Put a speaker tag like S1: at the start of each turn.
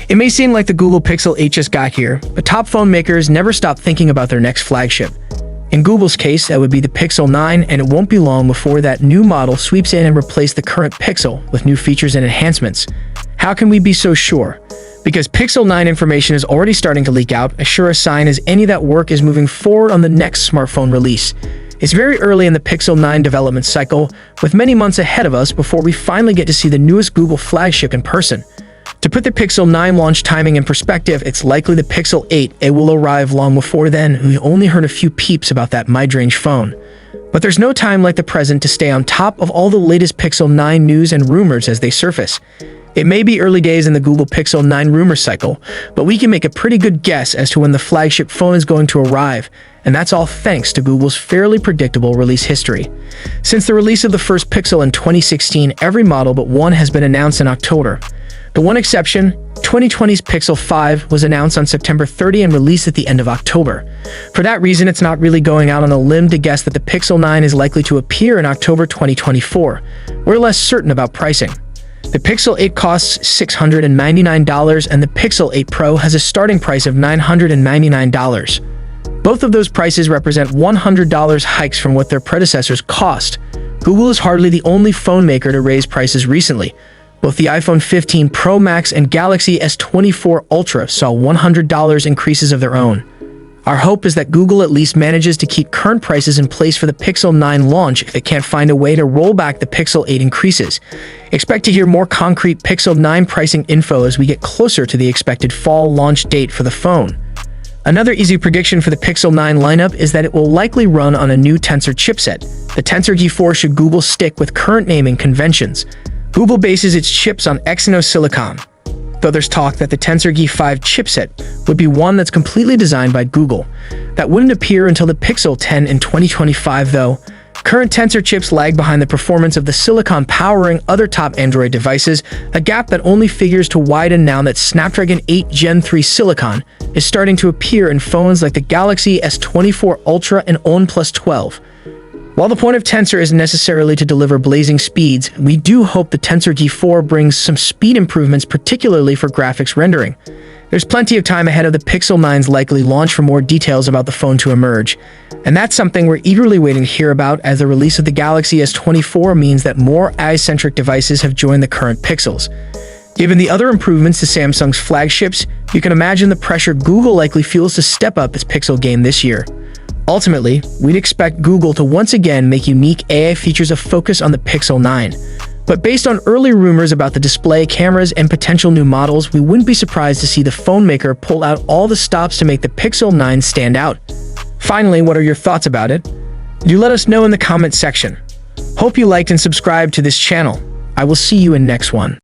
S1: It may seem like the Google Pixel 8 just got here, but top phone makers never stop thinking about their next flagship. In Google's case, that would be the Pixel 9, and it won't be long before that new model sweeps in and replaces the current Pixel with new features and enhancements. How can we be so sure? Because Pixel 9 information is already starting to leak out, as sure a sign as any that work is moving forward on the next smartphone release. It's very early in the Pixel 9 development cycle, with many months ahead of us before we finally get to see the newest Google flagship in person. To put the Pixel 9 launch timing in perspective, it's likely the Pixel 8 it will arrive long before then. We only heard a few peeps about that mid-range phone. But there's no time like the present to stay on top of all the latest Pixel 9 news and rumors as they surface. It may be early days in the Google Pixel 9 rumor cycle, but we can make a pretty good guess as to when the flagship phone is going to arrive, and that's all thanks to Google's fairly predictable release history. Since the release of the first Pixel in 2016, every model but one has been announced in October. The one exception, 2020's Pixel 5, was announced on September 30 and released at the end of October. For that reason, it's not really going out on a limb to guess that the Pixel 9 is likely to appear in October 2024. We're less certain about pricing. The Pixel 8 costs $699 and the Pixel 8 Pro has a starting price of $999. Both of those prices represent $100 hikes from what their predecessors cost. Google is hardly the only phone maker to raise prices recently. Both the iPhone 15 Pro Max and Galaxy S24 Ultra saw $100 increases of their own. Our hope is that Google at least manages to keep current prices in place for the Pixel 9 launch if it can't find a way to roll back the Pixel 8 increases. Expect to hear more concrete Pixel 9 pricing info as we get closer to the expected fall launch date for the phone. Another easy prediction for the Pixel 9 lineup is that it will likely run on a new Tensor chipset. The Tensor G4 should Google stick with current naming conventions. Google bases its chips on Exynos Silicon, though there's talk that the Tensor G5 chipset would be one that's completely designed by Google. That wouldn't appear until the Pixel 10 in 2025, though. Current Tensor chips lag behind the performance of the Silicon powering other top Android devices, a gap that only figures to widen now that Snapdragon 8 Gen 3 Silicon is starting to appear in phones like the Galaxy S24 Ultra and OnePlus 12. While the point of Tensor isn't necessarily to deliver blazing speeds, we do hope the Tensor G4 brings some speed improvements, particularly for graphics rendering. There's plenty of time ahead of the Pixel 9's likely launch for more details about the phone to emerge, and that's something we're eagerly waiting to hear about, as the release of the Galaxy S24 means that more AI-centric devices have joined the current Pixels. Given the other improvements to Samsung's flagships, you can imagine the pressure Google likely feels to step up its Pixel game this year. Ultimately, we'd expect Google to once again make unique AI features a focus on the Pixel 9. But based on early rumors about the display, cameras, and potential new models, we wouldn't be surprised to see the phone maker pull out all the stops to make the Pixel 9 stand out. Finally, what are your thoughts about it? Do let us know in the comment section. Hope you liked and subscribed to this channel. I will see you in next one.